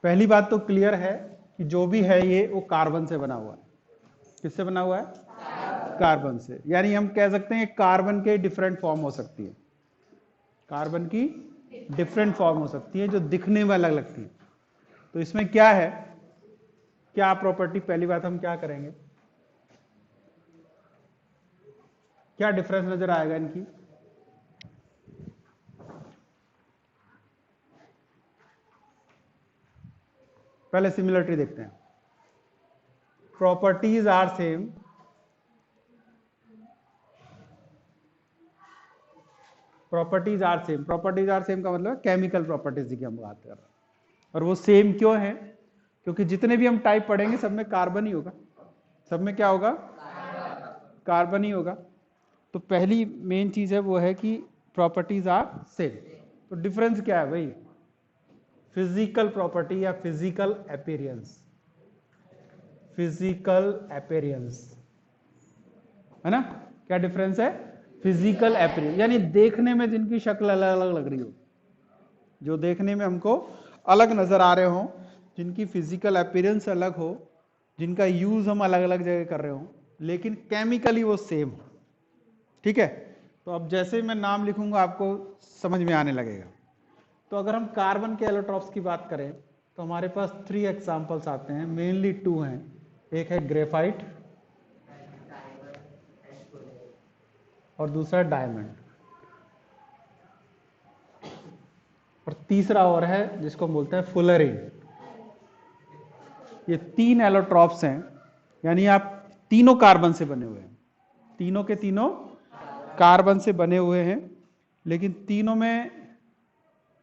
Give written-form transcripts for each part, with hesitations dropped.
पहली बात तो क्लियर है कि जो भी है ये वो कार्बन से बना हुआ है। किससे बना हुआ है? कार्बन से। यानी हम कह सकते हैं कार्बन के डिफरेंट फॉर्म हो सकती है, कार्बन की डिफरेंट फॉर्म हो सकती है जो दिखने में अलग लगती है। तो इसमें क्या है, क्या प्रॉपर्टी, पहली बात हम क्या करेंगे, क्या डिफरेंस नजर आएगा इनकी? पहले सिमिलरिटी देखते हैं। Properties are same, properties are same, properties are same का मतलब केमिकल प्रॉपर्टीज की हम बात कर रहे हैं। और वो सेम क्यों है? क्योंकि जितने भी हम टाइप पढ़ेंगे सब में कार्बन ही होगा, सब में क्या होगा? कार्बन ही होगा। तो पहली मेन चीज है वो है कि प्रॉपर्टीज आर सेम। तो डिफरेंस क्या है भाई? फिजिकल प्रॉपर्टी या फिजिकल अपीयरेंस, फिजिकल अपीयरेंस है ना। क्या डिफरेंस है? फिजिकल अपीयरेंस, यानी देखने में जिनकी शक्ल अलग अलग लग रही हो, जो देखने में हमको अलग नजर आ रहे हो, जिनकी फिजिकल अपीयरेंस अलग हो, जिनका यूज हम अलग अलग जगह कर रहे हो, लेकिन केमिकली वो सेम। ठीक है, तो अब जैसे मैं नाम लिखूंगा आपको समझ में आने लगेगा। तो अगर हम कार्बन के एलोट्रॉप्स की बात करें तो हमारे पास 3 एग्जांपल्स आते हैं, मेनली 2 हैं। एक है ग्रेफाइट और दूसरा डायमंड, और तीसरा और है जिसको हम बोलते हैं फुलरिन। ये 3 एलोट्रॉप्स हैं, यानी आप तीनों कार्बन से बने हुए हैं, तीनों के तीनों कार्बन से बने हुए हैं, लेकिन तीनों में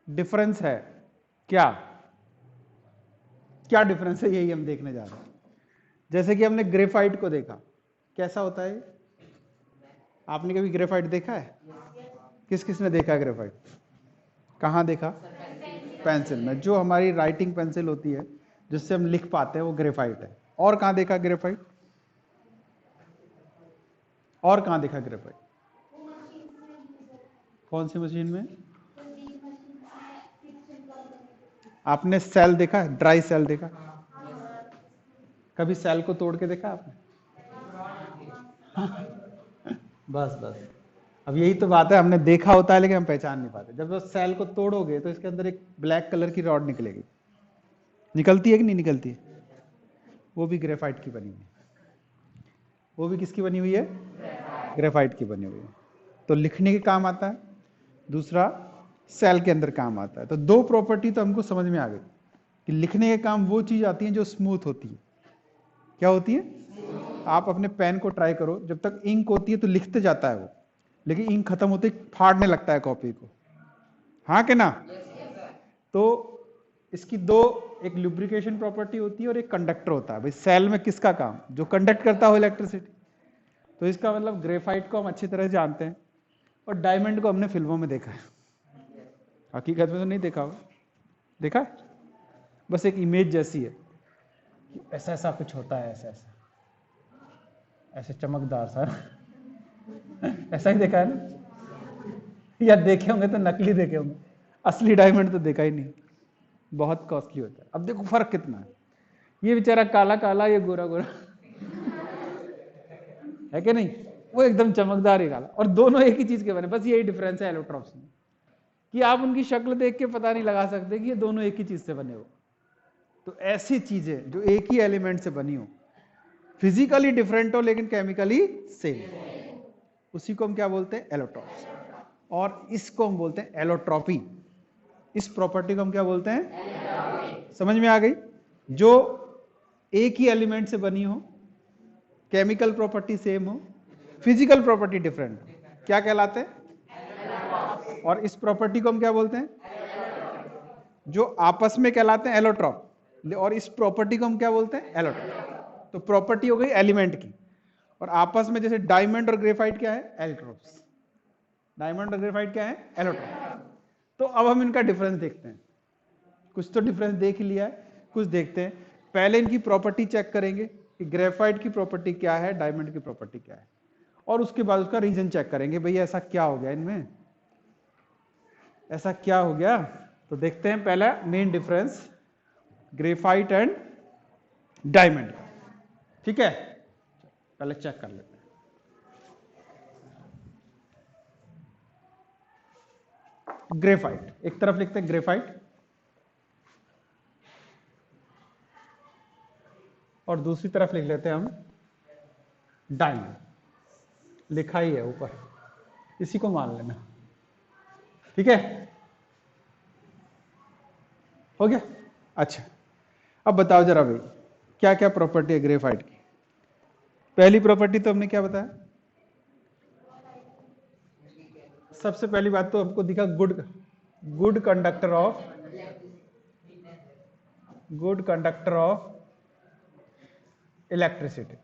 डिफरेंस है। क्या क्या डिफरेंस है, यही हम देखने जा रहे हैं। जैसे कि हमने ग्रेफाइट को देखा, कैसा होता है? आपने कभी ग्रेफाइट देखा है? किस किस ने देखा है ग्रेफाइट? कहाँ देखा? पेंसिल में। जो हमारी राइटिंग पेंसिल होती है जिससे हम लिख पाते हैं वो ग्रेफाइट है। और कहाँ देखा ग्रेफाइट? और कहाँ देखा ग्रेफाइट? कौन सी मशीन में? आपने सेल देखा, ड्राई सेल देखा? कभी सेल को तोड़ के देखा आपने? बस बस, अब यही तो बात है, हमने देखा होता है लेकिन हम पहचान नहीं पाते। जब वो सेल को तोड़ोगे तो इसके अंदर एक ब्लैक कलर की रॉड निकलेगी, निकलती है कि नहीं निकलती है? वो भी ग्रेफाइट की बनी हुई है। वो भी किसकी बनी हुई है? ग्रेफाइट की बनी हुई है। तो लिखने के काम आता है, दूसरा सेल के अंदर काम आता है। तो 2 प्रॉपर्टी तो हमको समझ में आ गई कि लिखने के काम वो चीज आती है जो स्मूथ होती है। क्या होती है? आप अपने पेन को ट्राई करो, जब तक इंक होती है तो लिखते जाता है वो, लेकिन इंक खत्म होते फाड़ने लगता है कॉपी को, हाँ कि ना? तो इसकी 2, एक लुब्रिकेशन प्रॉपर्टी होती है और एक कंडक्टर होता है। भाई सेल में किसका काम? जो कंडक्ट करता हो इलेक्ट्रिसिटी। तो इसका मतलब ग्रेफाइट को हम अच्छी तरह से जानते हैं, और डायमंड को हमने फिल्मों में देखा है, हकीकत में तो नहीं देखा हो। देखा है? बस एक इमेज जैसी है, ऐसा ऐसा कुछ होता है, ऐसा ऐसा ऐसे चमकदार सा ऐसा ही देखा है ना? या देखे होंगे तो नकली देखे होंगे, असली डायमंड तो देखा ही नहीं, बहुत कॉस्टली होता है। अब देखो फर्क कितना है, ये बेचारा काला काला, ये गोरा गोरा है कि नहीं? वो एकदम चमकदार ही काला, और दोनों एक ही चीज के बने। बस यही डिफरेंस है एलोट्रॉप्स में, कि आप उनकी शक्ल देख के पता नहीं लगा सकते कि ये दोनों एक ही चीज से बने हो। तो ऐसी चीजें जो एक ही एलिमेंट से बनी हो, फिजिकली डिफरेंट हो लेकिन केमिकली सेम, उसी को हम क्या बोलते हैं? एलोट्रॉप्स। और इसको हम बोलते हैं एलोट्रॉपी। इस प्रॉपर्टी को हम क्या बोलते हैं? समझ में आ गई? जो एक ही एलिमेंट से बनी हो, केमिकल प्रॉपर्टी सेम हो, फिजिकल प्रॉपर्टी डिफरेंट हो, क्या कहलाते हैं? और इस प्रॉपर्टी को हम क्या बोलते हैं? जो आपस में कहलाते हैं एलोट्रॉप, और इस प्रॉपर्टी को हम क्या बोलते हैं? एलोट्रॉप। तो प्रॉपर्टी हो गई एलिमेंट की, और आपस में जैसे डायमंड और ग्रेफाइट क्या है? एलोट्रॉप्स। डायमंड और ग्रेफाइट क्या है? एलोट्रॉप। तो अब हम इनका डिफरेंस देखते हैं। कुछ तो डिफरेंस देख ही लिया है, कुछ देखते हैं। पहले इनकी प्रॉपर्टी चेक करेंगे कि ग्रेफाइट की प्रॉपर्टी क्या है, डायमंड की प्रॉपर्टी क्या है, और उसके बाद उसका रीजन चेक करेंगे, भैया ऐसा क्या हो गया इनमें, ऐसा क्या हो गया। तो देखते हैं पहला main difference, graphite and diamond का। ठीक है, पहले चेक कर लेते हैं। ग्रेफाइट एक तरफ लिखते हैं, ग्रेफाइट, और दूसरी तरफ लिख लेते हैं हम डायमंड। लिखा ही है ऊपर, इसी को मान लेना। ठीक है, हो गया। अच्छा, अब बताओ जरा भाई, क्या क्या प्रॉपर्टी है ग्रेफाइट की। पहली प्रॉपर्टी तो हमने क्या बताया, सबसे पहली बात तो हमको दिखा गुड कंडक्टर ऑफ इलेक्ट्रिसिटी,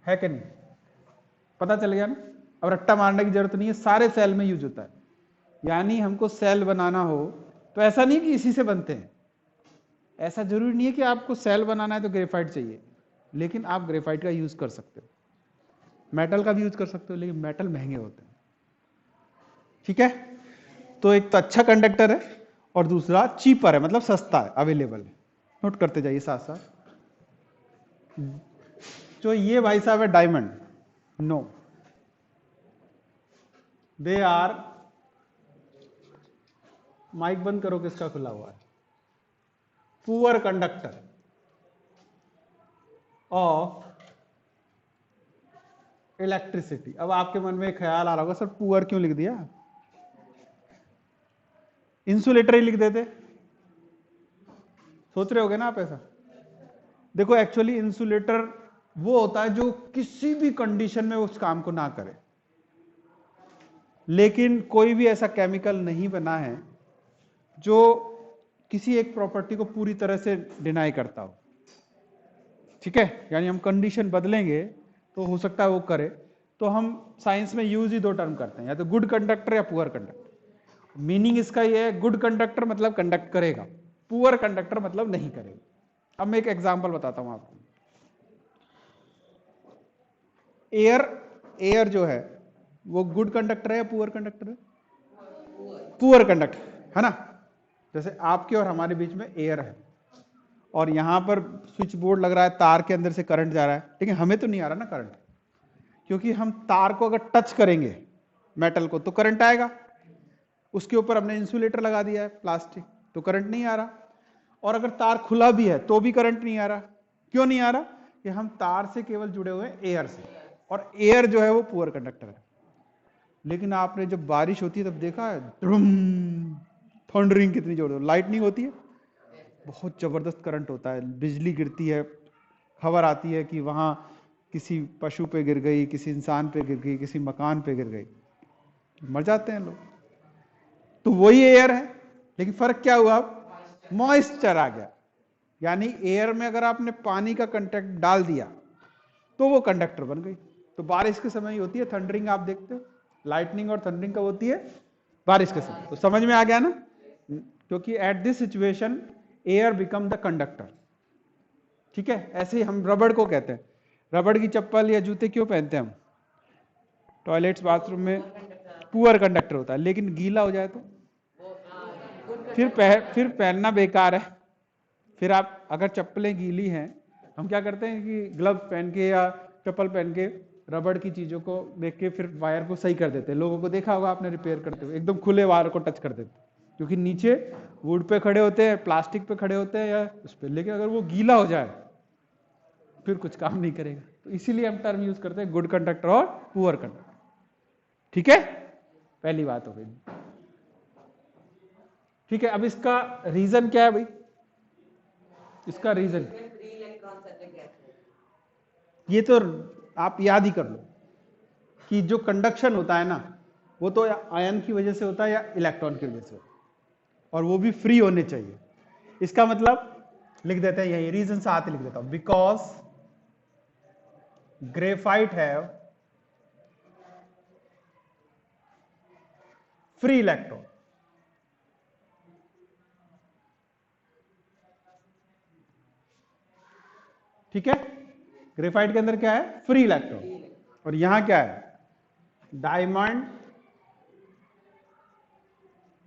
है कि नहीं? पता चल गया ना। अब रट्टा मारने की जरूरत नहीं है, सारे सेल में यूज होता है। यानी हमको सेल बनाना हो तो ऐसा नहीं कि इसी से बनते हैं, ऐसा जरूरी नहीं है कि आपको सेल बनाना है तो ग्रेफाइट चाहिए, लेकिन आप ग्रेफाइट का यूज कर सकते हो, मेटल का भी यूज कर सकते हो, लेकिन मेटल महंगे होते हैं। ठीक है, तो एक तो अच्छा कंडक्टर है और दूसरा चीपर है, मतलब सस्ता है, अवेलेबल है। नोट करते जाइए साथ साथ। जो ये भाई साहब है diamond, no, they are, mike बंद करो, किसका खुला हुआ है, पुअर कंडक्टर ऑफ इलेक्ट्रिसिटी। अब आपके मन में एक ख्याल आ रहा होगा, सर पुअर क्यों लिख दिया, इंसुलेटर ही लिख देते। सोच रहे होगे ना आप ऐसा। देखो एक्चुअली इंसुलेटर वो होता है जो किसी भी कंडीशन में उस काम को ना करे, लेकिन कोई भी ऐसा केमिकल नहीं बना है जो किसी एक प्रॉपर्टी को पूरी तरह से डिनाई करता हो। ठीक है, यानी हम कंडीशन बदलेंगे तो हो सकता है वो करे। तो हम साइंस में यूज ही दो टर्म करते हैं, या तो गुड कंडक्टर या पुअर कंडक्टर। मीनिंग इसका ये है, गुड कंडक्टर मतलब कंडक्ट करेगा, पुअर कंडक्टर मतलब नहीं करेगा। अब मैं एक एग्जांपल बताता हूं आपको। एयर जो है वो गुड कंडक्टर है या पुअर कंडक्टर है? पुअर कंडक्टर है ना। जैसे आपके और हमारे बीच में एयर है और यहां पर स्विच बोर्ड लग रहा है, तार के अंदर से करंट जा रहा है, ठीक है, हमें तो नहीं आ रहा ना करंट, क्योंकि हम तार को अगर टच करेंगे मेटल को तो करंट आएगा। उसके ऊपर हमने इंसुलेटर लगा दिया है प्लास्टिक, तो करंट नहीं आ रहा। और अगर तार खुला भी है तो भी करंट नहीं आ रहा। क्यों नहीं आ रहा? कि हम तार से केवल जुड़े हुए एयर से, और एयर जो है वो पुअर कंडक्टर है। लेकिन आपने जब बारिश होती है तब देखा है, थंडरिंग कितनी जोर, लाइटनिंग होती है, बहुत जबरदस्त करंट होता है, बिजली गिरती है, खबर आती है कि वहां किसी पशु पे गिर गई, किसी इंसान पे गिर गई, किसी मकान पे गिर गई, मर जाते हैं लोग। तो वही एयर है, लेकिन फर्क क्या हुआ, मॉइस्चर आ गया। यानी एयर में अगर आपने पानी का कंटेंट डाल दिया तो वो कंडक्टर बन गई। तो बारिश के समय ही होती है थंडरिंग, आप देखते हो, लाइटनिंग और थंडरिंग कब होती है? बारिश के समय। तो समझ में आ गया ना, क्योंकि at this situation air become the conductor. ठीक है, ऐसे ही हम रबड़ को कहते हैं, रबड़ की चप्पल या जूते क्यों पहनते हैं हम? टॉयलेट्स बाथरूम में पुअर कंडक्टर होता है, लेकिन गीला हो जाए तो फिर पहनना बेकार है। फिर आप अगर चप्पलें गीली हैं, हम क्या करते हैं कि ग्लव्स पहन के या चप्पल पहन के रबड़ की चीजों को देख के फिर वायर को सही कर देते हैं। लोगों को देखा होगा आपने रिपेयर करते हुए, एकदम खुले वायर को टच कर देते, क्योंकि नीचे वुड पे खड़े होते हैं, प्लास्टिक पे खड़े होते हैं या उस पर, लेकिन अगर वो गीला हो जाए फिर कुछ काम नहीं करेगा। तो इसीलिए हम टर्म यूज करते हैं गुड कंडक्टर और पुअर कंडक्टर। ठीक है, पहली बात हो गई। ठीक है, अब इसका रीजन क्या है भाई? इसका रीजन ये तो आप याद ही कर लो कि जो कंडक्शन होता है ना, वो तो आयन की वजह से होता है या इलेक्ट्रॉन की वजह से, और वो भी फ्री होने चाहिए। इसका मतलब लिख देते हैं, यही रीजन साथ ही लिख देता हूं, because graphite have free electron. ठीक है, ग्रेफाइट के अंदर क्या है? Free electron. और यहां क्या है? डायमंड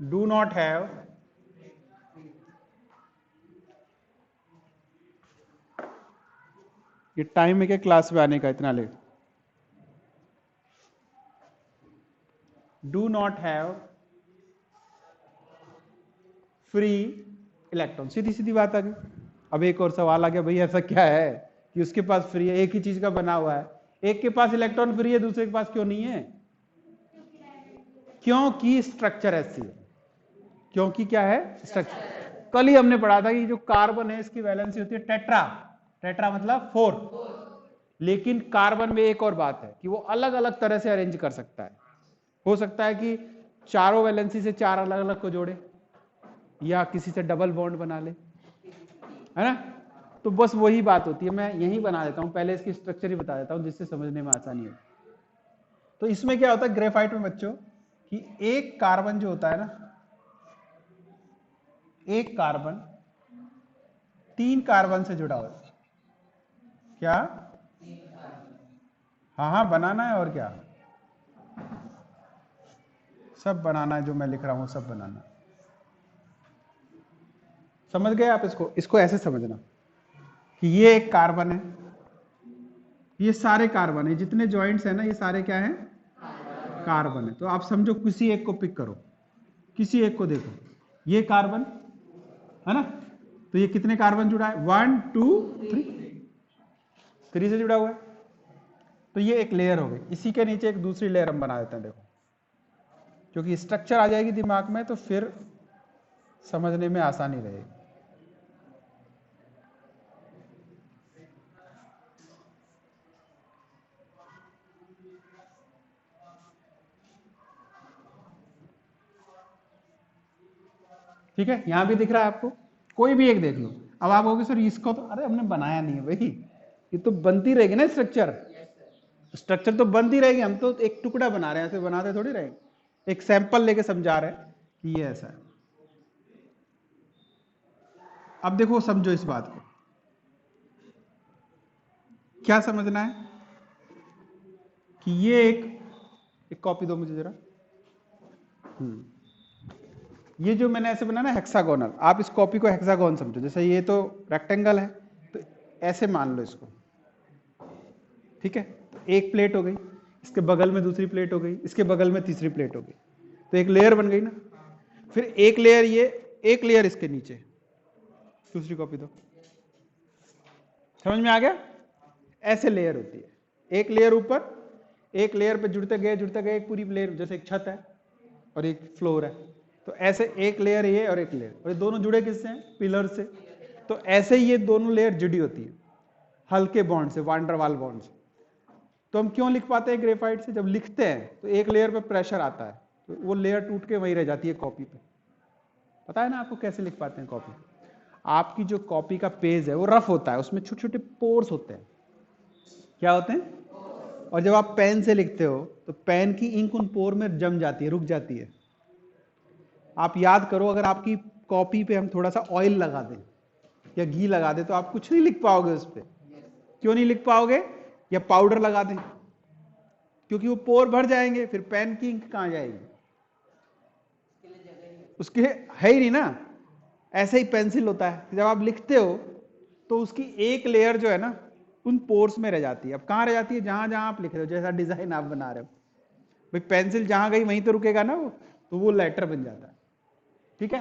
डू नॉट हैव ये टाइम है क्या क्लास में आने का इतना late? Do not have free electron. सीधी सीधी बात आ गई। अब एक और सवाल आ गया, भाई ऐसा क्या है कि उसके पास फ्री है, एक ही चीज का बना हुआ है, एक के पास इलेक्ट्रॉन फ्री है, दूसरे के पास क्यों नहीं है? क्योंकि स्ट्रक्चर ऐसी है। क्योंकि क्या है? स्ट्रक्चर। कल ही हमने पढ़ा था कि जो कार्बन है इसकी वैलेंसी होती है टेट्रा। टेट्रा मतलब 4। लेकिन कार्बन में एक और बात है कि वो अलग अलग तरह से अरेंज कर सकता है। हो सकता है कि चारों वैलेंसी से 4 अलग अलग को जोड़े, या किसी से डबल बॉन्ड बना ले, है ना? तो बस वही बात होती है। मैं यही बना देता हूं, पहले इसकी स्ट्रक्चर ही बता देता हूं जिससे समझने में आसानी हो। तो इसमें क्या होता है ग्रेफाइट में बच्चों, कि एक कार्बन जो होता है ना, एक कार्बन 3 कार्बन से जुड़ा हुआ है। क्या? हाँ हाँ बनाना है, और क्या सब बनाना है, जो मैं लिख रहा हूं सब बनाना। समझ गए आप? इसको ऐसे समझना कि ये एक कार्बन है, ये सारे कार्बन है, जितने जॉइंट्स है ना ये सारे क्या है? कार्बन है। तो आप समझो किसी एक को पिक करो, किसी एक को देखो, ये कार्बन है ना, तो ये कितने कार्बन जुड़ा है? 1 2 3 से जुड़ा हुआ है। तो ये एक लेयर हो गई। इसी के नीचे एक दूसरी लेयर हम बना देते हैं, देखो, क्योंकि स्ट्रक्चर आ जाएगी दिमाग में तो फिर समझने में आसानी रहेगी। ठीक है, यहां भी दिख रहा है आपको, कोई भी एक देख लो। अब आप कहोगे सर इसको तो अरे हमने बनाया नहीं है भाई, ये तो बनती रहेगी ना स्ट्रक्चर। स्ट्रक्चर तो बनती रहेगी, हम तो एक टुकड़ा बना रहे हैं, ऐसे बनाते थोड़ी रहेंगे। एक सैंपल लेके समझा रहे हैं कि ये ऐसा है। अब देखो समझो इस बात को, क्या समझना है कि ये एक कॉपी दो मुझे जरा। ये जो मैंने ऐसे बनाना हेक्सागोनल, आप इस कॉपी को हेक्सागोन समझो। जैसे ये तो रेक्टेंगल है, तो ऐसे मान लो इसको, ठीक है? तो एक प्लेट हो गई, इसके बगल में दूसरी प्लेट हो गई, इसके बगल में तीसरी प्लेट हो गई, तो एक लेयर बन गई ना। फिर एक लेयर ये, एक लेयर इसके नीचे, दूसरी कॉपी दो। समझ में आ गया? ऐसे लेयर होती है, एक लेयर ऊपर, एक लेयर पे जुड़ते गए एक पूरी लेयर, जैसे एक छत है और एक फ्लोर है, तो ऐसे एक लेयर ये और एक लेयर, और ये दोनों जुड़े किससे हैं? पिलर से। तो ऐसे ही ये दोनों लेयर जुड़ी होती है हल्के बॉन्ड से, वान डर वाल बॉन्ड से। तो हम क्यों लिख पाते हैं ग्रेफाइट से? जब लिखते हैं तो एक लेयर पे प्रेशर आता है, तो वो लेयर टूट के वहीं रह जाती है कॉपी पे। पता है ना आपको कैसे लिख पाते हैं कॉपी? आपकी जो कॉपी का पेज है वो रफ होता है, उसमें छोटे छोटे पोर्स होते हैं। क्या होते हैं? और जब आप पेन से लिखते हो तो पेन की इंक उन पोर में जम जाती है, रुक जाती है। आप याद करो, अगर आपकी कॉपी पे हम थोड़ा सा ऑयल लगा दें या घी लगा दें तो आप कुछ नहीं लिख पाओगे उस पर। क्यों नहीं लिख पाओगे? या पाउडर लगा दें, क्योंकि वो पोर भर जाएंगे, फिर पेन की इंक कहां जाएगी? उसके है ही नहीं ना। ऐसे ही पेंसिल होता है, जब आप लिखते हो तो उसकी एक लेयर जो है ना उन पोर्स में रह जाती है। अब कहां रह जाती है? जहां जहां आप लिख रहे हो, जैसा डिजाइन आप बना रहे हो। भाई पेंसिल जहां गई वहीं तो रुकेगा ना वो, तो वो लेटर बन जाता है। ठीक है?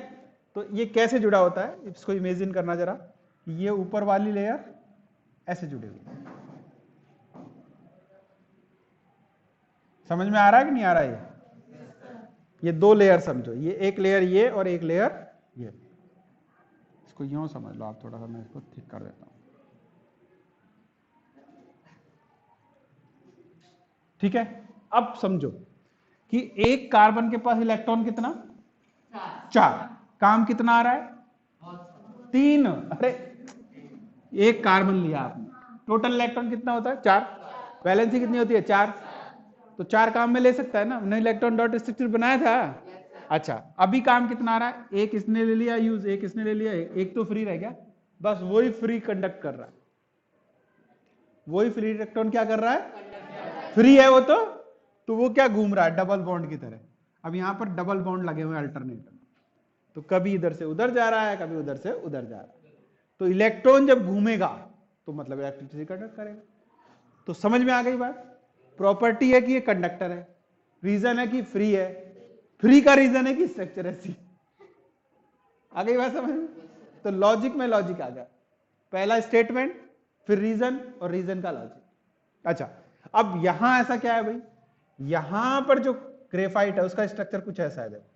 तो ये कैसे जुड़ा होता है इसको इमेजिन करना जरा। ये ऊपर वाली लेयर ऐसे जुड़ी हुई, समझ में आ रहा है कि नहीं आ रहा है? ये दो लेयर समझो, ये एक लेयर ये और एक लेयर ये। इसको यूं समझ लो आप, थोड़ा सा मैं इसको ठीक कर देता हूं। ठीक है? अब समझो कि एक कार्बन के पास इलेक्ट्रॉन कितना? 4। काम कितना आ रहा है? 3। अरे एक कार्बन लिया आपने, टोटल इलेक्ट्रॉन कितना होता है? 4। वैलेंसी कितनी होती है? 4। तो 4 काम में ले सकता है ना, हमने इलेक्ट्रॉन डॉट स्ट्रक्चर बनाया था। अच्छा, अभी काम कितना आ रहा है? एक इसने ले लिया यूज, एक इसने ले लिया, एक तो फ्री रह गया। बस वही फ्री कंडक्ट कर रहा है, वही फ्री इलेक्ट्रॉन क्या कर रहा है? फ्री है वो तो वो क्या घूम रहा है? डबल बॉन्ड की तरह। अब यहां पर डबल बॉन्ड लगे हुए अल्टरनेटर, तो कभी इधर से उधर जा रहा है, कभी उधर से उधर जा रहा है। तो इलेक्ट्रॉन जब घूमेगा तो मतलब इलेक्ट्रिसिटी कंडक्ट करेगा। तो समझ में आ गई बात। प्रॉपर्टी है कि ये कंडक्टर है, रीजन है कि फ्री है, फ्री का रीजन है कि स्ट्रक्चर है सी। आ गई बात समझ में। तो लॉजिक में लॉजिक आ गया, पहला स्टेटमेंट फिर रीजन और रीजन का लॉजिक। अच्छा, अब यहां ऐसा क्या है भाई, यहां पर जो ग्रेफाइट है उसका स्ट्रक्चर कुछ ऐसा है। देखो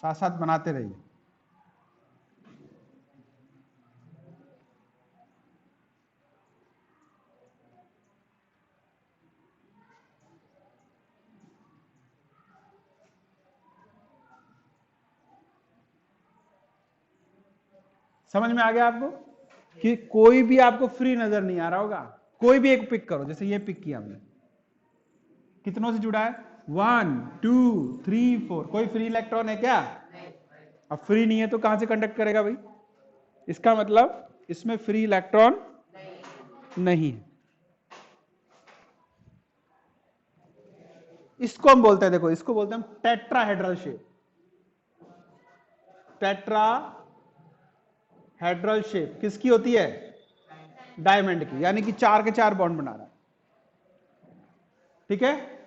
साथ साथ बनाते रहिए। समझ में आ गया आपको कि कोई भी आपको फ्री नजर नहीं आ रहा होगा, कोई भी एक पिक करो, जैसे ये पिक किया हमने, कितनों से जुड़ा है, 1 2 3 4, कोई फ्री इलेक्ट्रॉन है क्या? अब फ्री नहीं है तो कहां से कंडक्ट करेगा भाई, इसका मतलब इसमें फ्री इलेक्ट्रॉन नहीं है। इसको हम बोलते हैं, देखो इसको बोलते हैं हम टेट्राहेड्रल शेप। टेट्राहेड्रल शेप किसकी होती है? डायमंड की, यानी कि 4 के 4 बॉन्ड बना रहा है, ठीक है।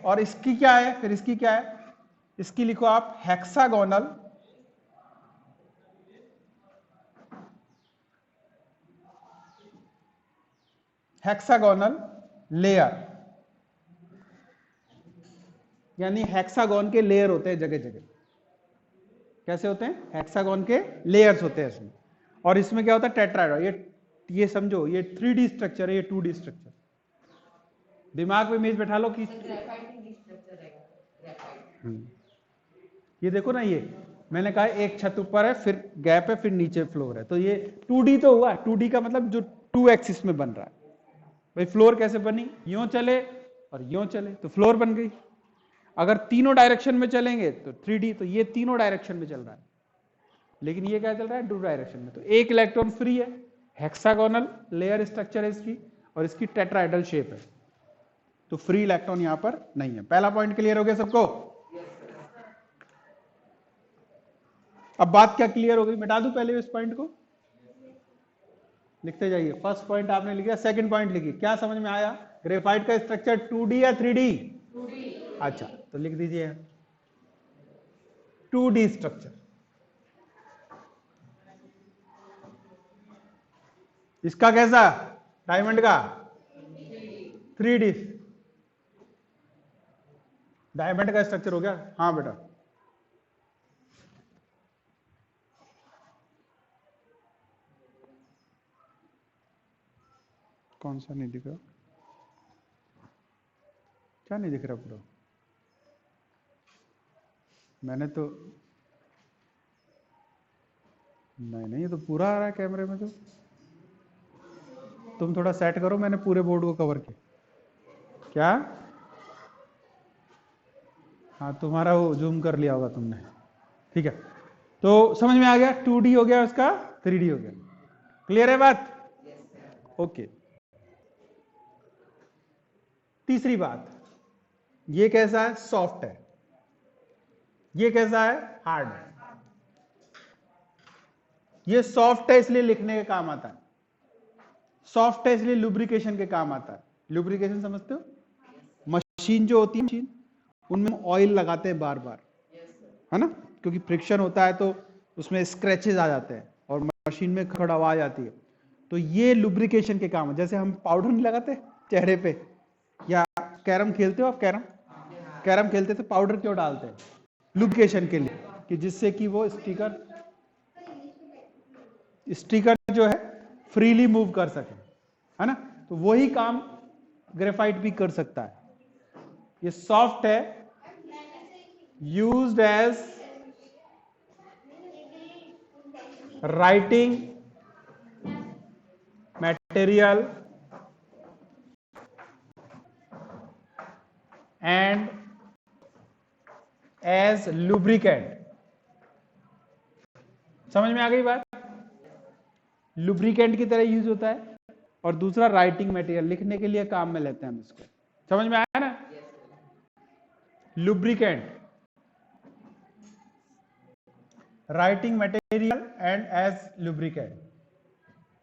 और इसकी क्या है, फिर इसकी क्या है, इसकी लिखो आप हेक्सागोनल लेयर, यानी हेक्सागोन के लेयर होते हैं जगह जगह। कैसे होते हैं? हेक्सागोन के लेयर्स होते हैं इसमें। और इसमें क्या होता है? टेट्राहेड्रल। ये समझो, ये 3D स्ट्रक्चर है, ये 2D स्ट्रक्चर। दिमाग में इमेज बैठा लो कि ये देखो ना, ये मैंने कहा एक छत ऊपर है, फिर गैप है, फिर नीचे फ्लोर है, तो ये 2D तो हुआ। 2D का मतलब जो 2 एक्सिस में बन रहा है। भाई फ्लोर कैसे बनी? यूं चले और यूं चले तो फ्लोर बन गई। अगर तीनों डायरेक्शन में चलेंगे तो 3D। तो ये तीनों डायरेक्शन में चल रहा है, लेकिन ये क्या चल रहा है? 2 डायरेक्शन में। तो एक इलेक्ट्रॉन फ्री है, हेक्सागोनल लेयर स्ट्रक्चर है इसकी, और इसकी टेट्राहेड्रल शेप है, तो फ्री इलेक्ट्रॉन यहां पर नहीं है। पहला पॉइंट क्लियर हो गया सबको? अब बात क्या क्लियर हो गई? मिटा दूं पहले इस पॉइंट को, लिखते जाइए। फर्स्ट पॉइंट आपने लिखा, सेकंड पॉइंट लिखी, क्या समझ में आया? ग्रेफाइट का स्ट्रक्चर 2D या 3D? 2D। अच्छा, तो लिख दीजिए 2D स्ट्रक्चर। इसका कैसा? डायमंड का 3D। डायमंड का स्ट्रक्चर हो गया। हाँ बेटा, कौन सा नहीं दिख रहा? क्या नहीं दिख रहा पूरा? मैंने तो नहीं, ये तो पूरा आ रहा है कैमरे में। तो तुम थोड़ा सेट करो, मैंने पूरे बोर्ड को कवर किया। क्या? हाँ, तुम्हारा वो जूम कर लिया होगा तुमने, ठीक है। तो समझ में आ गया, 2D हो गया उसका, 3D हो गया। क्लियर है बात? ओके। तीसरी बात, ये कैसा है? सॉफ्ट है। ये कैसा है? हार्ड है। ये सॉफ्ट है इसलिए लिखने के काम आता है, सॉफ्ट है इसलिए लुब्रिकेशन के काम आता है। लुब्रिकेशन समझते हो? मशीन जो होती है, मशीन उनमें ऑयल लगाते हैं बार बार, है ना, क्योंकि फ्रिक्शन होता है तो उसमें स्क्रैचेस आ जाते हैं और मशीन में खड़ आवाज आती है। तो ये लुब्रिकेशन के काम है। जैसे हम पाउडर नहीं लगाते चेहरे पे, या कैरम खेलते हो आप? कैरम खेलते तो पाउडर क्यों डालते हैं? लुब्रिकेशन के लिए, कि जिससे कि वो स्टिकर जो है फ्रीली मूव कर सके, है ना। तो वही काम ग्रेफाइट भी कर सकता है। ये सॉफ्ट है, used as writing material and as lubricant। समझ में आ गई बात? लुब्रिकेंट की तरह यूज होता है, और दूसरा राइटिंग मटेरियल, लिखने के लिए काम में लेते हैं हम इसको। समझ में आया ना? Lubricant, writing material and as lubricant,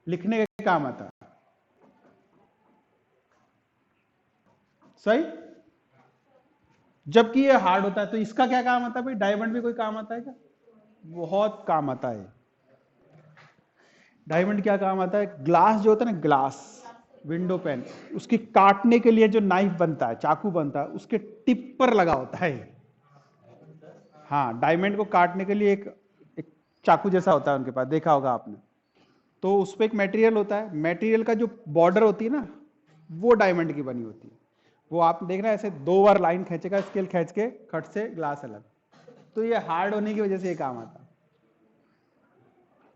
लिखने के काम आता है। सही। जबकि ये हार्ड होता है तो इसका क्या काम आता है भाई? डायमंड भी कोई काम आता है क्या? बहुत काम आता है। डायमंड क्या काम आता है? ग्लास जो होता है ना, ग्लास, विंडो पेन, उसकी काटने के लिए जो नाइफ बनता है, चाकू बनता है, उसके टिप पर लगा होता है। हाँ, डायमंड को काटने के लिए एक चाकू जैसा होता है उनके पास, देखा होगा आपने। तो उस पर एक मटेरियल होता है, मटेरियल का जो बॉर्डर होती है ना, वो डायमंड की बनी होती है। वो आप देख रहे हैं ऐसे 2 बार लाइन खींचेगा, स्केल खींच के, कट से ग्लास अलग। तो ये हार्ड होने की वजह से ये काम आता है।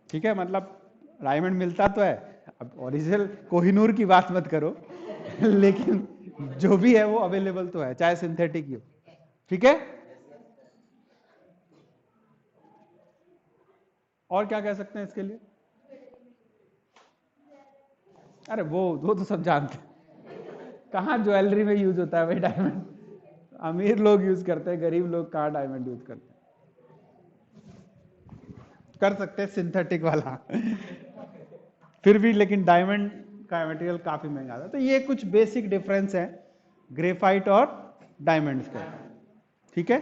ठीक है, मतलब डायमंड मिलता तो है, अब ओरिजिनल कोहिनूर की बात मत करो लेकिन जो भी है वो अवेलेबल तो है, चाहे सिंथेटिक ही हो। ठीक है, और क्या कह सकते हैं इसके लिए? अरे वो तो सब जानते हैं। कहाँ ज्वेलरी में यूज होता है भाई डायमंड? अमीर लोग यूज करते हैं, गरीब लोग कहाँ डायमंड यूज करते हैं। कर सकते हैं सिंथेटिक वाला फिर भी, लेकिन डायमंड का मटेरियल काफी महंगा था। तो ये कुछ बेसिक डिफरेंस है ग्रेफाइट और डायमंड्स का। ठीक है,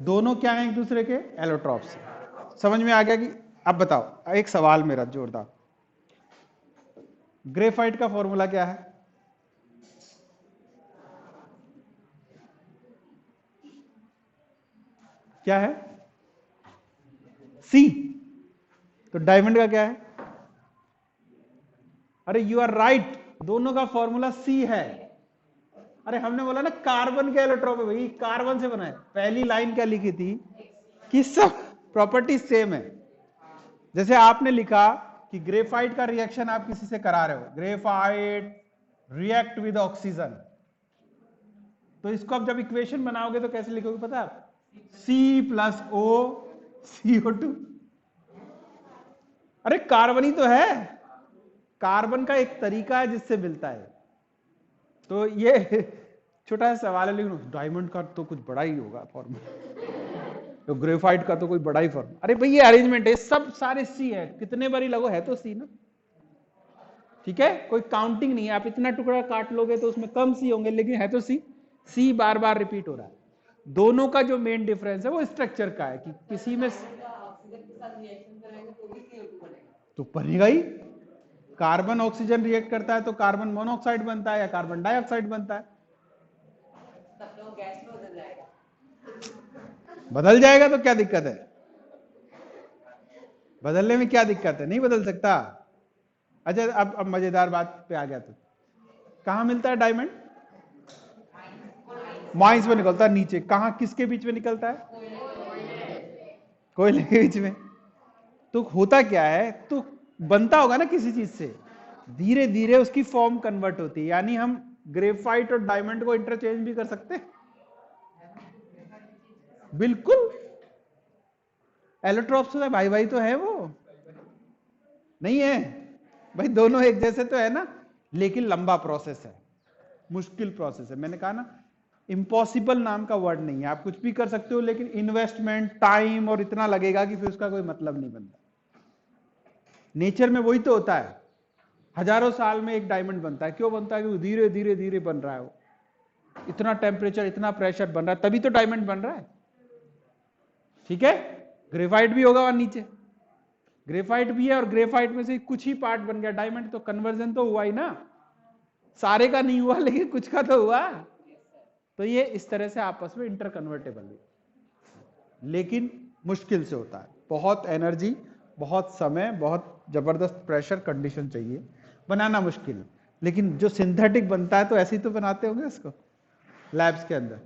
दोनों क्या हैं एक दूसरे के? एलोट्रॉप्स। समझ में आ गया कि? अब बताओ, एक सवाल मेरा जोरदार, ग्रेफाइट का फॉर्मूला क्या है? क्या है? सी। तो डायमंड का क्या है? अरे यू आर राइट, दोनों का फॉर्मूला सी है। अरे हमने बोला ना कार्बन के एलोट्रॉप है भाई, कार्बन से बना है। पहली लाइन क्या लिखी थी कि सब प्रॉपर्टी सेम है। जैसे आपने लिखा कि ग्रेफाइट का रिएक्शन आप किसी से करा रहे हो, ग्रेफाइट रिएक्ट विद ऑक्सीजन, तो इसको आप जब इक्वेशन बनाओगे तो कैसे लिखोगे पता है? C+O CO2। अरे कार्बन ही तो है, कार्बन का एक तरीका है जिससे मिलता है। तो ये छोटा सा सवाल है, लेकिन डायमंड का तो कुछ बड़ा ही होगा फॉर्मूला, तो ग्रेफाइट का तो कोई बड़ा ही फॉर्मूला। अरे भाई ये अरेंजमेंट है, सब सारे सी है, कितने बारी लगो है तो सी ना। ठीक है, कोई काउंटिंग नहीं है, आप इतना टुकड़ा काट लोगे तो उसमें कम सी होंगे, लेकिन है तो सी। सी बार बार रिपीट हो रहा है। दोनों का जो मेन डिफरेंस है वो स्ट्रक्चर का है, कि किसी में तो बनेगा ही। कार्बन ऑक्सीजन रिएक्ट करता है तो कार्बन मोनोऑक्साइड बनता है या कार्बन डाइऑक्साइड बनता है। बदल जाएगा तो क्या दिक्कत है? बदलने में क्या दिक्कत है? नहीं बदल सकता। अच्छा, अब मजेदार बात पे आ गया। तो कहां मिलता है डायमंड? माइंस में निकलता है नीचे। कहां, किसके बीच में निकलता है? कोयले के बीच में। तो होता क्या है, तो बनता होगा ना किसी चीज से, धीरे धीरे उसकी फॉर्म कन्वर्ट होती है। यानी हम ग्रेफाइट और डायमंड को इंटरचेंज भी कर सकते हैं। बिल्कुल, एलोट्रॉप्स तो भाई भाई तो है, वो नहीं है भाई, दोनों एक जैसे तो है ना, लेकिन लंबा प्रोसेस है, मुश्किल प्रोसेस है। मैंने कहा ना, इम्पॉसिबल नाम का वर्ड नहीं है। आप कुछ भी कर सकते हो, लेकिन इन्वेस्टमेंट, टाइम और इतना लगेगा कि फिर उसका कोई मतलब नहीं बनता। नेचर में वही तो होता है, हजारों साल में एक डायमंड बनता है। क्यों बनता है? कि धीरे धीरे धीरे बन रहा है, वो इतना टेम्परेचर, इतना प्रेशर बन रहा है, तभी तो डायमंड बन रहा है। ठीक है, ग्रेफाइट भी होगा वहां नीचे, ग्रेफाइट भी है, और ग्रेफाइट में से कुछ ही पार्ट बन गया डायमंड, तो कन्वर्जन तो हुआ ही ना। सारे का नहीं हुआ, लेकिन कुछ का तो हुआ। तो ये इस तरह से आपस में इंटर कन्वर्टेबल है, लेकिन मुश्किल से होता है। बहुत एनर्जी, बहुत समय, बहुत जबरदस्त प्रेशर कंडीशन चाहिए, बनाना मुश्किल है। लेकिन जो सिंथेटिक बनता है तो ऐसे ही तो बनाते होंगे इसको लैब्स के अंदर।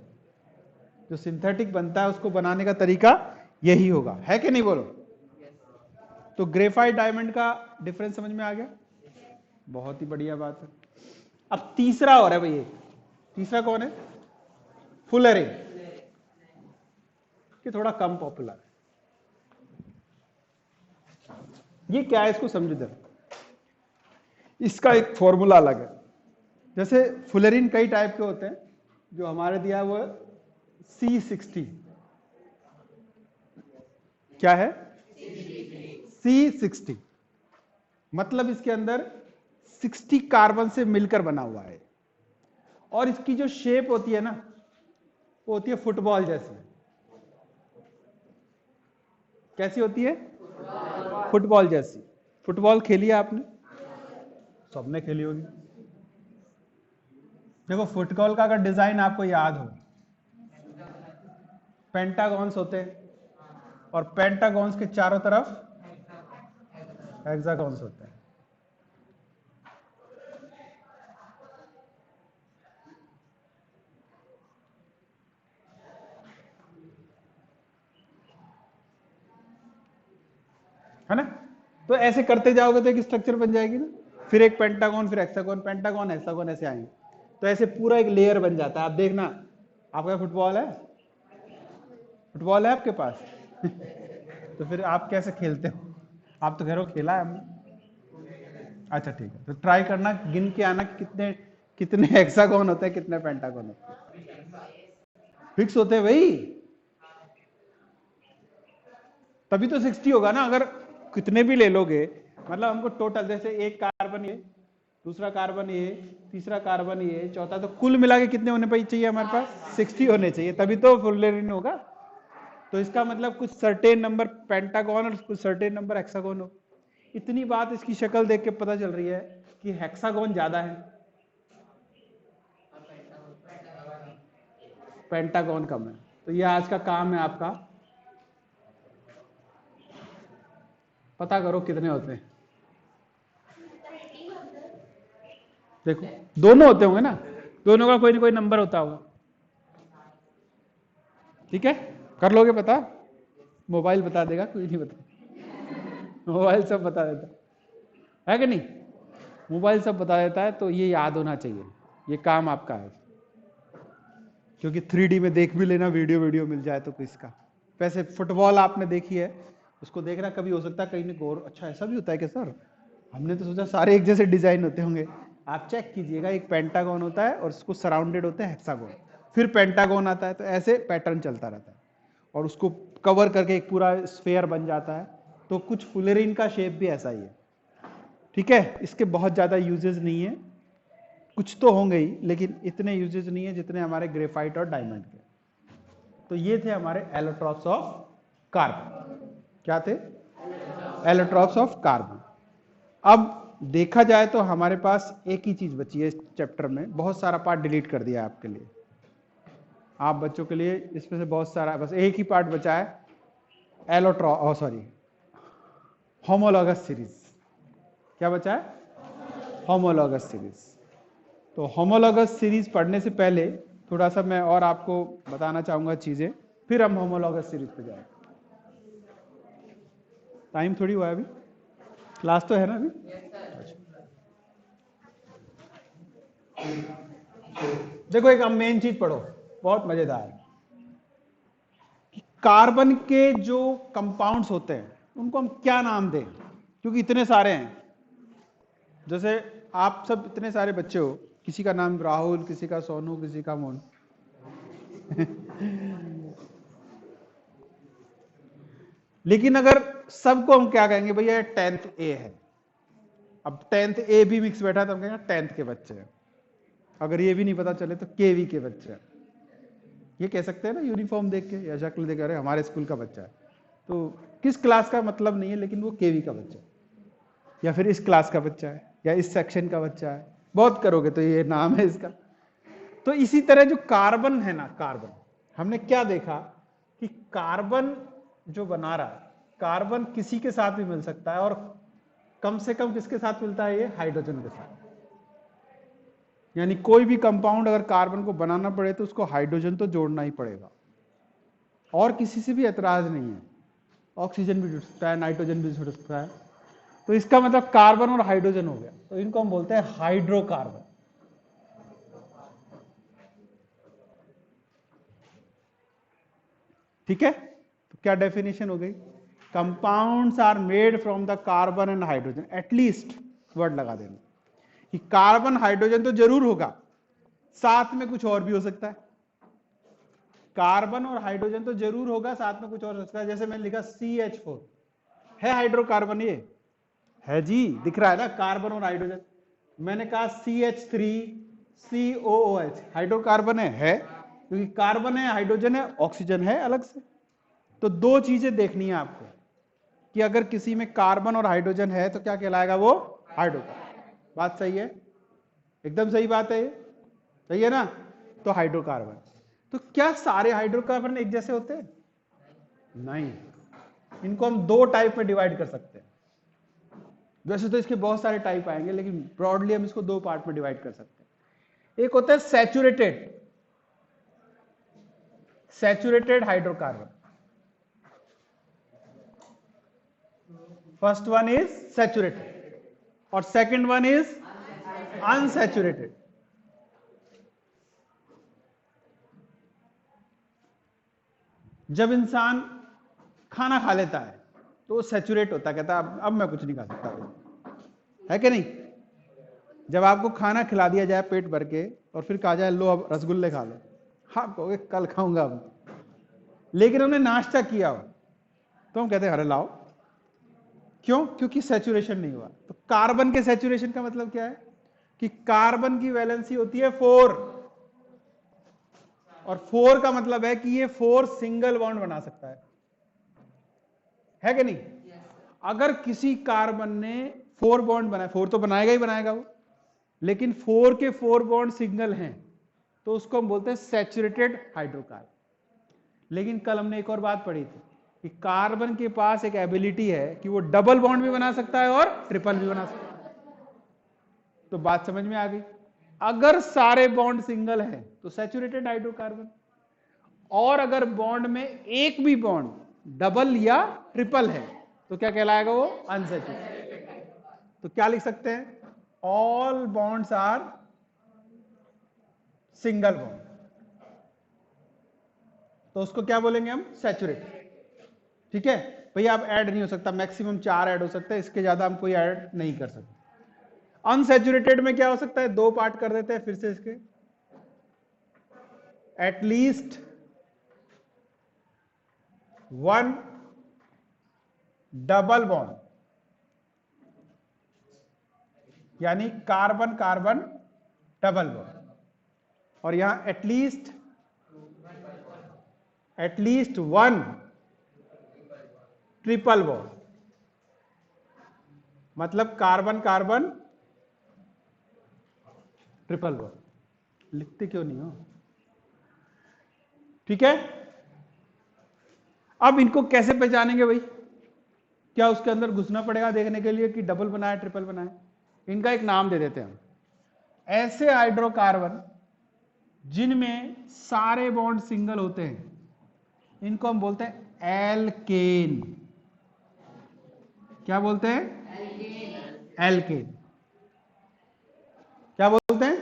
जो सिंथेटिक बनता है उसको बनाने का तरीका यही होगा, है कि नहीं बोलो? तो ग्रेफाइट डायमंड का डिफरेंस समझ में आ गया? बहुत ही बढ़िया बात है। अब तीसरा और है भाई, तीसरा कौन है? फुलरिन, कि थोड़ा कम पॉपुलर है। ये क्या है, इसको समझो जरा। इसका एक फॉर्मूला अलग है। जैसे फुलरिन कई टाइप के होते हैं, जो हमारे दिया वो C60 क्या है? C60 मतलब इसके अंदर 60 कार्बन से मिलकर बना हुआ है और इसकी जो शेप होती है ना वो होती है फुटबॉल जैसी। कैसी होती है? फुटबॉल जैसी। फुटबॉल खेली है आपने? सबने खेली होगी। देखो फुटबॉल का अगर डिजाइन आपको याद हो, पेंटागॉन्स होते हैं और पेंटागॉन्स के चारों तरफ हेक्सागॉन्स होते हैं। है ना? तो ऐसे करते जाओगे तो एक स्ट्रक्चर बन जाएगी ना, फिर एक पेंटागन, फिर हेक्सागन, पेंटागन हेक्सागन ऐसे आएंगे, तो ऐसे पूरा एक लेयर बन जाता है। आप देखना, आपका फुटबॉल है? फुटबॉल है आपके पास? तो फिर आप कैसे खेलते हो? आप तो घरों खेला है हमने। अच्छा ठीक है, तो ट्राई करना, गिन के आना कितने कितने हेक्सागन होते हैं, कितने पेंटागन होते हैं। फिक्स होते हैं भाई, तभी तो 60 होगा ना। अगर कितने भी ले लोगे, मतलब हमको टोटल, जैसे एक कार्बन ये, दूसरा कार्बन ये, तीसरा कार्बन ये, चौथा, तो कुल मिला के कितने होने चाहिए हमारे पास? 60 होने चाहिए, तभी तो फुलरेनिन होगा। तो इसका मतलब कुछ सर्टेन नंबर पेंटागन और कुछ सर्टेन नंबर हेक्सागन हो। इतनी बात इसकी शक्ल देख के पता चल रही है कि हेक्सागन ज्यादा है, पेंटागन कम है। तो ये आज का काम है आपका, पता करो कितने होते हैं। देखो दोनों होते होंगे ना, दोनों का कोई ना कोई नंबर होता होगा। ठीक है, कर लोगे पता? मोबाइल बता देगा, कोई नहीं बता, मोबाइल सब बता देता है कि नहीं? मोबाइल सब बता देता है, तो ये याद होना चाहिए, ये काम आपका है। क्योंकि 3D में देख भी लेना, वीडियो मिल जाए तो किसका। वैसे फुटबॉल आपने देखी है, उसको देखना कभी, हो सकता है कहीं ने गौर, अच्छा ऐसा भी होता है क्या सर, हमने तो सोचा सारे एक जैसे डिजाइन होते होंगे। आप चेक कीजिएगा, एक पेंटागन होता है और उसको सराउंडेड होते हैं हेक्सागन, फिर पेंटागन आता है, तो ऐसे पैटर्न चलता रहता है और उसको कवर करके एक पूरा स्फेयर बन जाता है। तो कुछ फुलरिन का शेप भी ऐसा ही है। ठीक है, इसके बहुत ज्यादा यूजेस नहीं है, कुछ तो होंगे ही, लेकिन इतने यूजेस नहीं है जितने हमारे ग्रेफाइट और डायमंड के। तो ये थे हमारे एलोट्रॉप्स ऑफ कार्बन। क्या थे? Allotropes of carbon. अब देखा जाए तो हमारे पास एक ही चीज बची है इस चैप्टर में, बहुत सारा पार्ट डिलीट कर दिया है आपके लिए, आप बच्चों के लिए इसमें से बहुत सारा, बस एक ही पार्ट बचा है, एलोट्रॉप, सॉरी, होमोलॉगस सीरीज। क्या बचा है? Homologous series. तो होमोलॉगस सीरीज पढ़ने से पहले थोड़ा सा मैं और आपको बताना चाहूंगा चीजें, फिर हम होमोलॉगस सीरीज पे जाएं। टाइम थोड़ी हुआ है अभी, क्लास तो है ना अभी? देखो एक मेन चीज पढ़ो, बहुत मजेदार है। कार्बन के जो कंपाउंड्स होते हैं उनको हम क्या नाम दें, क्योंकि इतने सारे हैं। जैसे आप सब इतने सारे बच्चे हो, किसी का नाम राहुल, किसी का सोनू, किसी का मोनू। लेकिन अगर सबको हम क्या कहेंगे, भैया 10th ए है, अब 10th ए भी मिक्स बैठा तो हम कहेंगे 10th के बच्चे हैं। अगर ये भी नहीं पता चले तो केवी के बच्चे हैं, ये कह सकते हैं ना, यूनिफॉर्म देख के या शक्ल देख के, अरे हमारे स्कूल का बच्चा है। तो किस क्लास का मतलब नहीं है, लेकिन वो केवी का बच्चा है, या फिर इस क्लास का बच्चा है, या इस सेक्शन का बच्चा है। बहुत करोगे तो ये नाम है इसका। तो इसी तरह जो कार्बन है ना, कार्बन हमने क्या देखा कि कार्बन जो बना रहा है, कार्बन किसी के साथ भी मिल सकता है, और कम से कम किसके साथ मिलता है? ये हाइड्रोजन के साथ। यानी कोई भी कंपाउंड अगर कार्बन को बनाना पड़े तो उसको हाइड्रोजन तो जोड़ना ही पड़ेगा, और किसी से भी एतराज नहीं है। ऑक्सीजन भी जुड़ सकता है, नाइट्रोजन भी जुड़ सकता है। तो इसका मतलब कार्बन और हाइड्रोजन हो गया, तो इनको हम बोलते हैं हाइड्रोकार्बन। ठीक है, तो क्या डेफिनेशन हो गई? Compounds are made from the carbon and hydrogen. At least word लगा देना कि कार्बन हाइड्रोजन तो जरूर होगा, साथ में कुछ और भी हो सकता है। कार्बन और हाइड्रोजन तो जरूर होगा, साथ में कुछ और हो सकता है। जैसे मैंने लिखा CH4 है हाइड्रोकार्बन, ये है जी, दिख रहा है ना कार्बन और हाइड्रोजन। मैंने कहा CH3 COOH हाइड्रोकार्बन है क्योंकि कार्बन है, हाइड्रोजन है, ऑक्सीजन है अलग से। तो दो चीजें देखनी है आपको कि अगर किसी में कार्बन और हाइड्रोजन है तो क्या कहलाएगा वो हाइड्रोकार्बन। बात सही है, एकदम सही बात है, ये सही है ना। तो हाइड्रोकार्बन, तो क्या सारे हाइड्रोकार्बन एक जैसे होते हैं? नहीं, इनको हम दो टाइप में डिवाइड कर सकते हैं। वैसे तो इसके बहुत सारे टाइप आएंगे, लेकिन ब्रॉडली हम इसको दो पार्ट में डिवाइड कर सकते हैं। एक होता है saturated hydrocarbon. First one is saturated और सेकंड वन इज अनसैचुरेटेड। जब इंसान खाना खा लेता है तो वो सैचुरेट होता है, कहता है अब मैं कुछ नहीं खा सकता, है कि नहीं? जब आपको खाना खिला दिया जाए पेट भर के और फिर कहा जाए लो अब रसगुल्ले खा लो, आप कहोगे कल खाऊंगा अब। लेकिन हमने नाश्ता किया हो तो हम कहते हैं अरे लाओ। क्यों? क्योंकि सैचुरेशन नहीं हुआ। तो कार्बन के सैचुरेशन का मतलब क्या है कि कार्बन की वैलेंसी होती है 4 और 4 का मतलब है कि ये 4 सिंगल बॉन्ड बना सकता है कि नहीं? अगर किसी कार्बन ने 4 बॉन्ड बनाए, 4 तो बनाएगा ही बनाएगा वो, लेकिन 4 के 4 बॉन्ड सिंगल हैं तो उसको हम बोलते हैं सैचुरेटेड हाइड्रोकार्बन। लेकिन कल हमने एक और बात पढ़ी थी कि कार्बन के पास एक एबिलिटी है कि वो डबल बॉन्ड भी बना सकता है और ट्रिपल भी बना सकता है। तो बात समझ में आ गई। अगर सारे बॉन्ड सिंगल हैं तो सैचुरेटेड हाइड्रोकार्बन, और अगर बॉन्ड में एक भी बॉन्ड डबल या ट्रिपल है तो क्या कहलाएगा वो अनसैचुरेटेड। तो क्या लिख सकते हैं? All bonds are single bond, तो उसको क्या बोलेंगे हम? सैचुरेटेड। ठीक है भैया, अब ऐड नहीं हो सकता, मैक्सिमम 4 ऐड हो सकता है, इसके ज्यादा हम कोई ऐड नहीं कर सकते। अनसैचुरेटेड में क्या हो सकता है? दो पार्ट कर देते हैं फिर से इसके, एटलीस्ट 1 डबल बॉन्ड, यानी कार्बन कार्बन डबल बॉन्ड, और यहां एटलीस्ट 1 ट्रिपल बॉन्ड, मतलब कार्बन कार्बन ट्रिपल बॉन्ड। लिखते क्यों नहीं हो? ठीक है, अब इनको कैसे पहचानेंगे भाई? क्या उसके अंदर घुसना पड़ेगा देखने के लिए कि डबल बनाए ट्रिपल बनाए? इनका एक नाम दे देते हैं हम। ऐसे हाइड्रोकार्बन जिनमें सारे बॉन्ड सिंगल होते हैं इनको हम बोलते हैं एल्केन। क्या बोलते हैं? एल्केन। क्या बोलते हैं?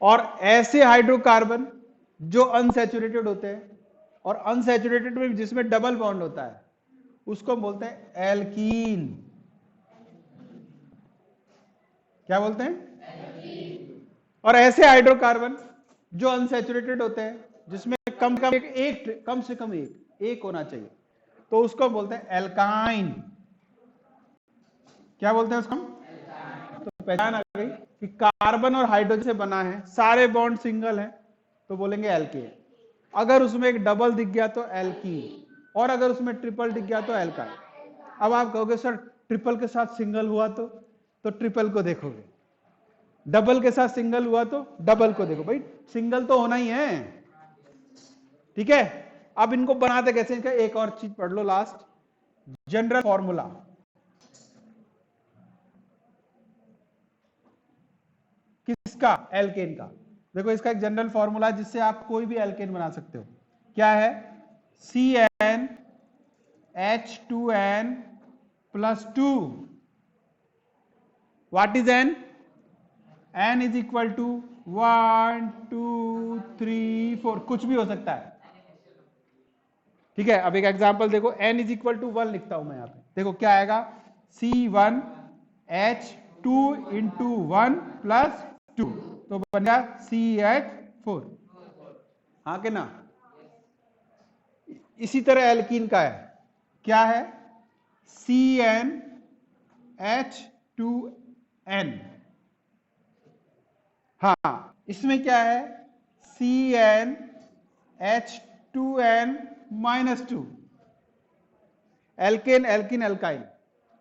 और ऐसे हाइड्रोकार्बन जो अनसैचुरेटेड होते हैं, और अनसैचुरेटेड में जिसमें डबल बॉन्ड होता है उसको हम बोलते हैं एल्कीन। क्या बोलते हैं? और ऐसे हाइड्रोकार्बन जो अनसैचुरेटेड होते हैं जिसमें कम से कम एक होना चाहिए तो उसको बोलते हैं एल्काइन। क्या बोलते हैं उसको? तो पहचान आ गई कि कार्बन और हाइड्रोजन से बना है, सारे बॉन्ड सिंगल हैं तो बोलेंगे एल्केन। अगर उसमें एक डबल दिख गया तो एल्कीन, और अगर उसमें ट्रिपल दिख गया तो एल्काइन। अब आप कहोगे सर ट्रिपल के साथ सिंगल हुआ तो ट्रिपल को देखोगे, डबल के साथ सिंगल हुआ तो डबल को देखो। भाई सिंगल तो होना ही है, ठीक है। अब इनको बनाते कैसे? इनका एक और चीज पढ़ लो लास्ट, जनरल फॉर्मूला। किसका? एल्केन का। देखो इसका एक जनरल फॉर्मूला है जिससे आप कोई भी एल्केन बना सकते हो। क्या है? CnH2n + 2। What is n? n is equal to 1 2 3 4, कुछ भी हो सकता है, ठीक है। अब एक एग्जांपल देखो, n इज इक्वल टू 1 लिखता हूं मैं यहां पे, देखो क्या आएगा? C1H2 × 1 + 2, तो बन गया CH4। हाँ के ना? इसी तरह एल्कीन का है, क्या है? CnH2n। हाँ, इसमें क्या है? CnH2n-2। एल्केन एल्कीन एल्काइल,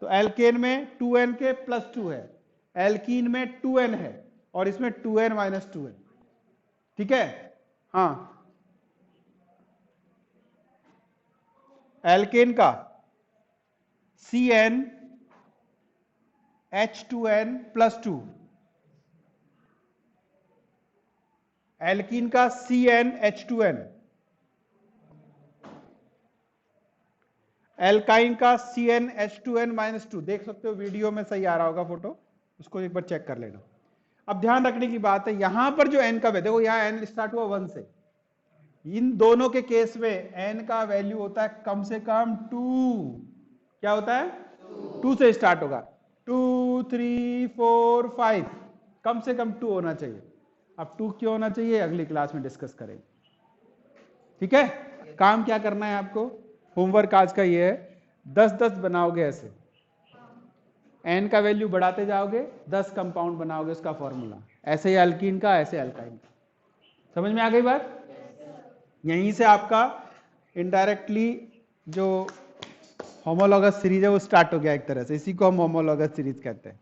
तो एल्केन में 2n के +2 है, एल्कीन में 2n है और इसमें 2n-2n। ठीक है? हाँ, एल्केन का CnH2n+2, एल्कीन का CnH2n, एल्काइन का CnH2n-2। देख सकते हो वीडियो में सही आ रहा होगा फोटो, उसको एक बार चेक कर लेना। अब ध्यान रखने की बात है, यहां पर जो n का वैल्यू, देखो यहां n स्टार्ट हुआ 1 से, इन दोनों के केस में n का वैल्यू होता है कम से कम 2। क्या होता है? 2 से स्टार्ट होगा, 2, 3, 4, 5, कम से कम 2 होना चाहिए। अब 2 क्यों होना चाहिए, अगली क्लास में डिस्कस करेंगे। ठीक है? काम क्या करना है आपको, होमवर्क आज का ये है, 10-10 बनाओगे ऐसे, n का वैल्यू बढ़ाते जाओगे, 10 कंपाउंड बनाओगे उसका फॉर्मूला, ऐसे ही अल्कीन का, ऐसे अल्काइन का। समझ में आ गई बात? यहीं से आपका इनडायरेक्टली जो होमोलॉगस सीरीज है वो स्टार्ट हो गया एक तरह से, इसी को हम होमोलॉगस सीरीज कहते हैं।